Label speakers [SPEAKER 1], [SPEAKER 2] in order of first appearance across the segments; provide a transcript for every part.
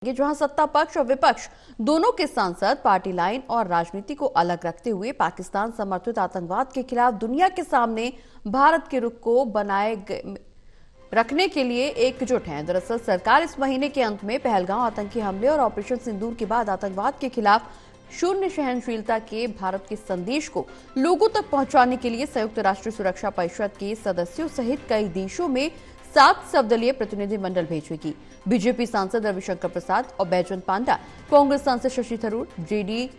[SPEAKER 1] जहां सत्ता पक्ष और विपक्ष दोनों के सांसद पार्टी लाइन और राजनीति को अलग रखते हुए पाकिस्तान समर्थित आतंकवाद के खिलाफ दुनिया के सामने भारत के रुख को बनाए रखने के लिए एकजुट हैं। दरअसल सरकार इस महीने के अंत में पहलगांव आतंकी हमले और ऑपरेशन सिंदूर के बाद आतंकवाद के खिलाफ शून्य सहनशीलता के भारत के संदेश को लोगों तक पहुंचाने के लिए संयुक्त राष्ट्र सुरक्षा परिषद के सदस्यों सहित कई देशों में 7 सर्वदलीय प्रतिनिधि मंडल भेजेगी। बीजेपी सांसद रविशंकर प्रसाद और बैजवंत पांडा, कांग्रेस सांसद शशि थरूर, जेडी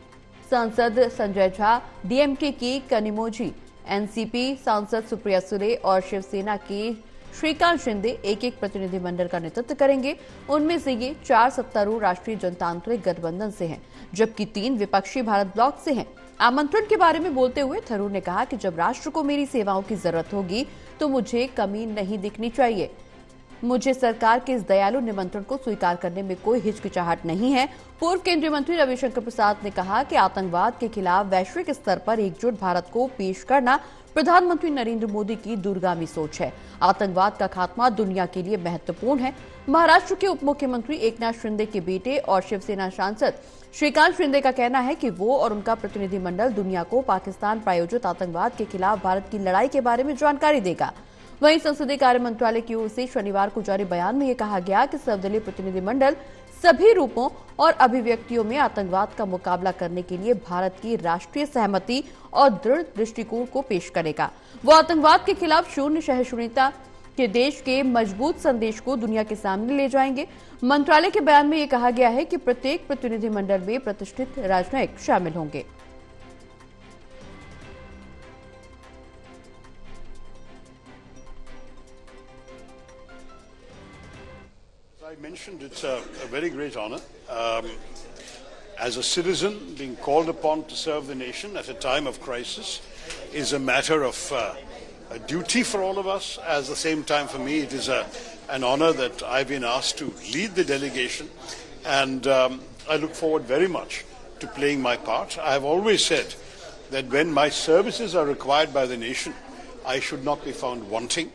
[SPEAKER 1] सांसद संजय झा, डीएमके की कनिमोझी, एनसीपी सांसद सुप्रिया सुले और शिवसेना के श्रीकांत शिंदे एक एक प्रतिनिधि मंडल का नेतृत्व करेंगे। उनमें से ये 4 सत्तारूढ़ राष्ट्रीय जनतांत्रिक गठबंधन से हैं, जबकि 3 विपक्षी भारत ब्लॉक से हैं। आमंत्रण के बारे में बोलते हुए थरूर ने कहा कि जब राष्ट्र को मेरी सेवाओं की जरूरत होगी तो मुझे कमी नहीं दिखनी चाहिए। मुझे सरकार के इस दयालु निमंत्रण को स्वीकार करने में कोई हिचकिचाहट नहीं है। पूर्व केंद्रीय मंत्री रविशंकर प्रसाद ने कहा कि आतंकवाद के खिलाफ वैश्विक स्तर पर एकजुट भारत को पेश करना प्रधानमंत्री नरेंद्र मोदी की दूरगामी सोच है। आतंकवाद का खात्मा दुनिया के लिए महत्वपूर्ण है। महाराष्ट्र के उप मुख्यमंत्री एकनाथ शिंदे के बेटे और शिवसेना सांसद श्रीकांत शिंदे का कहना है कि वो और उनका प्रतिनिधिमंडल दुनिया को पाकिस्तान प्रायोजित आतंकवाद के खिलाफ भारत की लड़ाई के बारे में जानकारी देगा। वहीं संसदीय कार्य मंत्रालय की ओर से शनिवार को जारी बयान में यह कहा गया कि सर्वदलीय प्रतिनिधिमंडल सभी रूपों और अभिव्यक्तियों में आतंकवाद का मुकाबला करने के लिए भारत की राष्ट्रीय सहमति और दृढ़ दृष्टिकोण को पेश करेगा। वो आतंकवाद के खिलाफ शून्य सहिष्णुता के देश के मजबूत संदेश को दुनिया के सामने ले जाएंगे। मंत्रालय के बयान में यह कहा गया है कि प्रत्येक प्रतिनिधिमंडल में प्रतिष्ठित राजनयिक शामिल होंगे।
[SPEAKER 2] I mentioned it's a very great honor. As a citizen, being called upon to serve the nation at a time of crisis is a matter of a duty for all of us. At the same time, for me, it is an honor that I've been asked to lead the delegation, and I look forward very much to playing my part. I have always said that when my services are required by the nation, I should not be found wanting,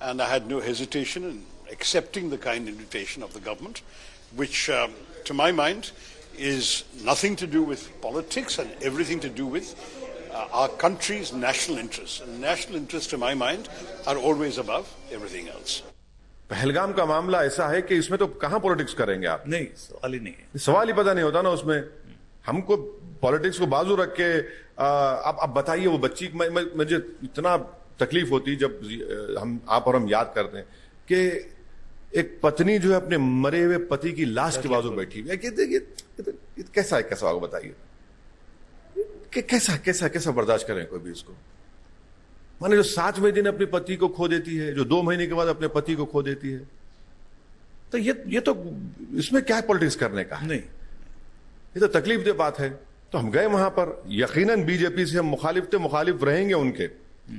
[SPEAKER 2] and I had no hesitation in accepting the kind invitation of the government, which to my mind is nothing to do with politics and everything to do with our country's national interests. And national interests, to my mind, are always above everything else.
[SPEAKER 3] Pahalgam का मामला ऐसा है कि इसमें तो कहां politics करेंगे आप?
[SPEAKER 4] नहीं, सवाल ही नहीं है।
[SPEAKER 3] सवाल ही पता नहीं होता ना उसमें। हमको पॉलिटिक्स को बाजू रख के आप बताइए, वो बच्ची मुझे इतना तकलीफ होती जब आप और हम याद करते हैं कि एक पत्नी जो है अपने मरे हुए पति की लाश के बाजू बैठी हुई है। कैसा है, कैसा होगा बताइए? कैसा कैसा कैसा बर्दाश्त करें कोई भी इसको? माने जो 7वें दिन अपने पति को खो देती है, जो 2 महीने के बाद अपने पति को खो देती है, तो ये तो इसमें क्या है पॉलिटिक्स करने का?
[SPEAKER 4] नहीं,
[SPEAKER 3] ये तो तकलीफ दे बात है। तो हम गए वहां पर, यकीनन बीजेपी से हम मुखालिफ रहेंगे उनके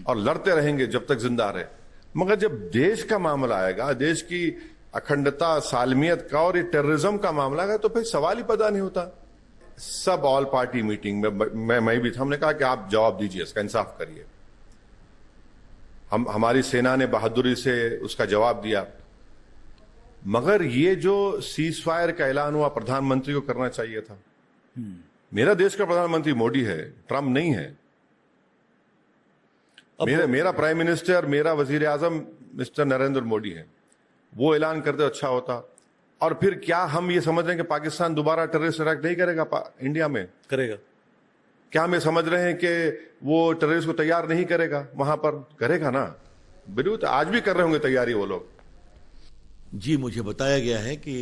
[SPEAKER 3] और लड़ते रहेंगे जब तक जिंदा रहे, मगर जब देश का मामला आएगा, देश की अखंडता, सालमियत का और ये टेररिज्म का मामला आएगा, तो फिर सवाल ही पता नहीं होता। सब ऑल पार्टी मीटिंग में मैं भी था, हमने कहा कि आप जवाब दीजिए, इसका इंसाफ करिए। हमारी सेना ने बहादुरी से उसका जवाब दिया, मगर ये जो सीज फायर का ऐलान हुआ प्रधानमंत्री को करना चाहिए था। मेरा देश का प्रधानमंत्री मोदी है, ट्रंप नहीं है। मेरा प्राइम मिनिस्टर, मेरा वजीर आजम मिस्टर नरेंद्र मोदी है। वो ऐलान करते अच्छा होता। और फिर क्या हम ये समझ रहे हैं कि पाकिस्तान दोबारा टेररिस्ट अटैक नहीं करेगा इंडिया में?
[SPEAKER 4] करेगा।
[SPEAKER 3] क्या हम ये समझ रहे हैं कि वो टेररिस्ट को तैयार नहीं करेगा? वहां पर करेगा ना, बिल्कुल। आज भी कर रहे होंगे तैयारी वो लोग।
[SPEAKER 5] जी, मुझे बताया गया है कि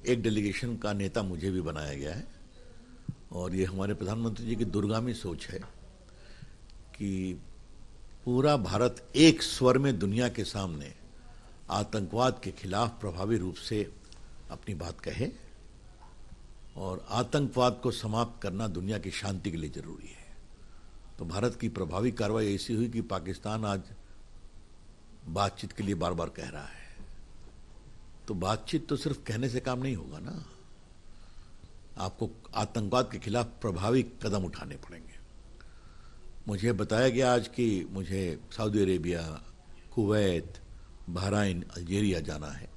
[SPEAKER 5] एक डेलीगेशन का नेता मुझे भी बनाया गया है, और ये हमारे प्रधानमंत्री जी की दूरगामी सोच है कि पूरा भारत एक स्वर में दुनिया के सामने आतंकवाद के खिलाफ प्रभावी रूप से अपनी बात कहे, और आतंकवाद को समाप्त करना दुनिया की शांति के लिए जरूरी है। तो भारत की प्रभावी कार्रवाई ऐसी हुई कि पाकिस्तान आज बातचीत के लिए बार बार कह रहा है। तो बातचीत तो सिर्फ कहने से काम नहीं होगा ना, आपको आतंकवाद के खिलाफ प्रभावी कदम उठाने पड़ेंगे। मुझे बताया गया आज कि मुझे Saudi Arabia, Kuwait, Bahrain, Algeria जाना है,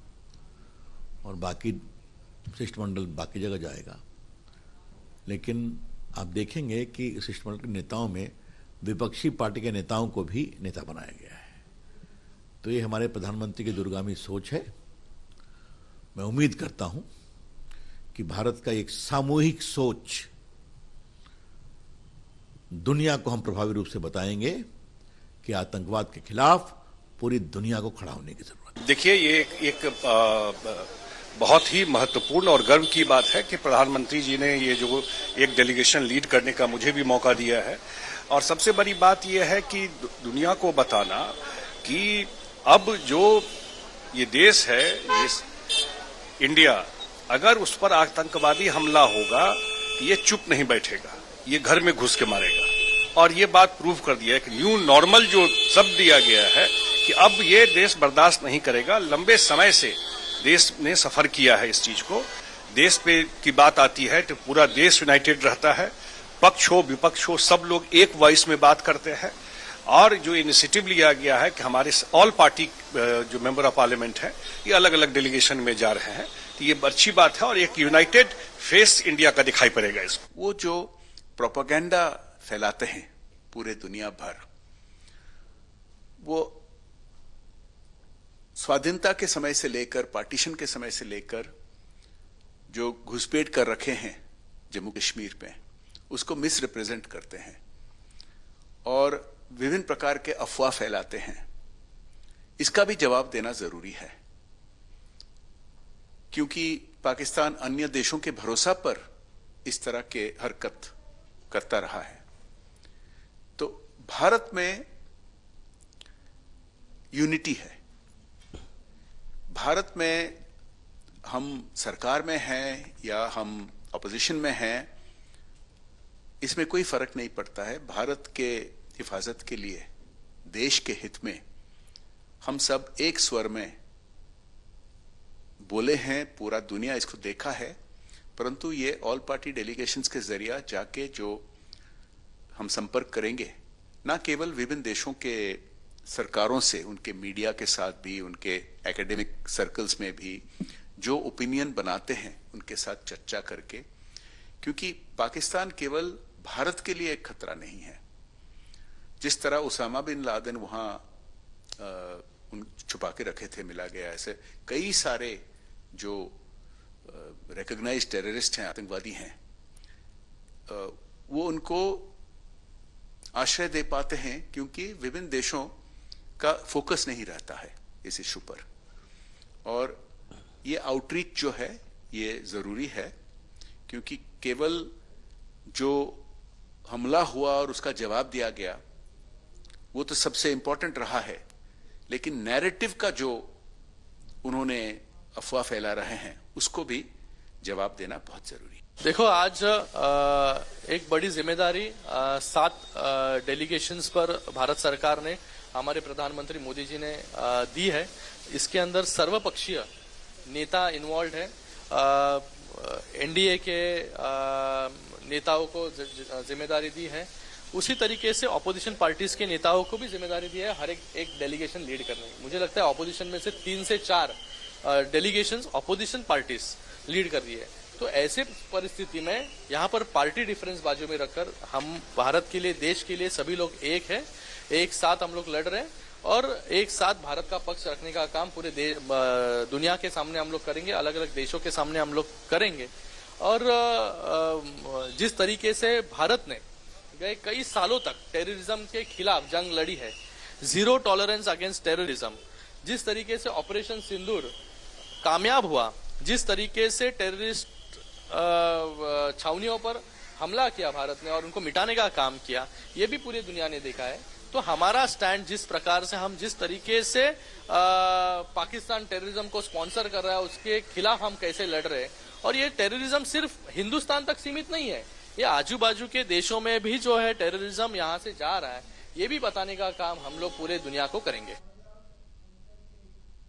[SPEAKER 5] और बाकी शिष्टमंडल बाकी जगह जाएगा, लेकिन आप देखेंगे कि शिष्टमंडल के नेताओं में विपक्षी पार्टी के नेताओं को भी नेता बनाया गया है। तो ये हमारे प्रधानमंत्री की दूरगामी सोच है। मैं उम्मीद करता हूं कि भारत का एक सामूहिक सोच दुनिया को हम प्रभावी रूप से बताएंगे कि आतंकवाद के खिलाफ पूरी दुनिया को खड़ा होने की जरूरत है।
[SPEAKER 4] देखिए, ये एक बहुत ही महत्वपूर्ण और गर्व की बात है कि प्रधानमंत्री जी ने ये जो एक डेलीगेशन लीड करने का मुझे भी मौका दिया है। और सबसे बड़ी बात यह है कि दुनिया को बताना कि अब जो ये देश है, ये इंडिया, अगर उस पर आतंकवादी हमला होगा, ये चुप नहीं बैठेगा, ये घर में घुस के मारेगा। और ये बात प्रूव कर दिया है कि न्यू नॉर्मल जो शब्द दिया गया है कि अब ये देश बर्दाश्त नहीं करेगा। लंबे समय से देश ने सफर किया है इस चीज को। देश पे की बात आती है तो पूरा देश यूनाइटेड रहता है, पक्ष हो विपक्ष हो, सब लोग एक वॉइस में बात करते हैं। और जो इनिशिएटिव लिया गया है कि हमारे ऑल पार्टी जो मेंबर ऑफ पार्लियामेंट है, ये अलग अलग डेलीगेशन में जा रहे हैं, तो ये अच्छी बात है और एक यूनाइटेड फेस इंडिया का दिखाई पड़ेगा इसको।
[SPEAKER 6] वो जो प्रोपेगेंडा फैलाते हैं पूरे दुनिया भर, वो स्वाधीनता के समय से लेकर, पार्टीशन के समय से लेकर जो घुसपैठ कर रखे हैं जम्मू कश्मीर पे, उसको मिस रिप्रेजेंट करते हैं और विभिन्न प्रकार के अफवाह फैलाते हैं। इसका भी जवाब देना जरूरी है, क्योंकि पाकिस्तान अन्य देशों के भरोसा पर इस तरह के हरकत करता रहा है। तो भारत में यूनिटी है। भारत में हम सरकार में हैं या हम अपोजिशन में हैं, इसमें कोई फर्क नहीं पड़ता है। भारत के हिफाजत के लिए, देश के हित में हम सब एक स्वर में बोले हैं, पूरा दुनिया इसको देखा है। परंतु ये ऑल पार्टी डेलीगेशंस के जरिया जाके जो हम संपर्क करेंगे, ना केवल विभिन्न देशों के सरकारों से, उनके मीडिया के साथ भी, उनके एकेडमिक सर्कल्स में भी जो ओपिनियन बनाते हैं उनके साथ चर्चा करके, क्योंकि पाकिस्तान केवल भारत के लिए एक खतरा नहीं है। जिस तरह उसामा बिन लादेन वहां छुपा के रखे थे, मिला गया, ऐसे कई सारे जो रिकॉग्नाइज्ड टेररिस्ट हैं, आतंकवादी हैं, वो उनको आश्रय दे पाते हैं क्योंकि विभिन्न देशों का फोकस नहीं रहता है इस इशू पर। और ये आउटरीच जो है ये जरूरी है, क्योंकि केवल जो हमला हुआ और उसका जवाब दिया गया वो तो सबसे इंपॉर्टेंट रहा है, लेकिन नैरेटिव का जो उन्होंने अफवाह फैला रहे हैं उसको भी जवाब देना बहुत जरूरी है।
[SPEAKER 7] देखो, आज एक बड़ी जिम्मेदारी 7 डेलीगेशंस पर भारत सरकार ने, हमारे प्रधानमंत्री मोदी जी ने दी है। इसके अंदर सर्वपक्षीय नेता इन्वॉल्व है। एनडीए के नेताओं को जिम्मेदारी दी है, उसी तरीके से ऑपोजिशन पार्टीज के नेताओं को भी जिम्मेदारी दी है हर एक डेलीगेशन लीड करने की। मुझे लगता है ऑपोजिशन में से 3 से 4 डेलीगेशंस ऑपोजिशन पार्टीज लीड कर रही है। तो ऐसे परिस्थिति में यहाँ पर पार्टी डिफरेंस बाजू में रखकर हम भारत के लिए, देश के लिए सभी लोग एक है, एक साथ हम लोग लड़ रहे हैं और एक साथ भारत का पक्ष रखने का काम पूरे दुनिया के सामने हम लोग करेंगे, अलग अलग देशों के सामने हम लोग करेंगे। और जिस तरीके से भारत ने गए कई सालों तक टेररिज्म के खिलाफ जंग लड़ी है, 0 टॉलरेंस अगेंस्ट टेररिज्म, जिस तरीके से ऑपरेशन सिंदूर कामयाब हुआ, जिस तरीके से टेररिस्ट छावनियों पर हमला किया भारत ने और उनको मिटाने का काम किया, ये भी पूरी दुनिया ने देखा है। तो हमारा स्टैंड जिस प्रकार से, हम जिस तरीके से पाकिस्तान टेररिज्म को स्पॉन्सर कर रहा है उसके खिलाफ हम कैसे लड़ रहे हैं, और ये टेररिज्म सिर्फ हिंदुस्तान तक सीमित नहीं है, ये आजू बाजू के देशों में भी जो है टेररिज्म यहाँ से जा रहा है, ये भी बताने का काम हम लोग पूरे दुनिया को करेंगे।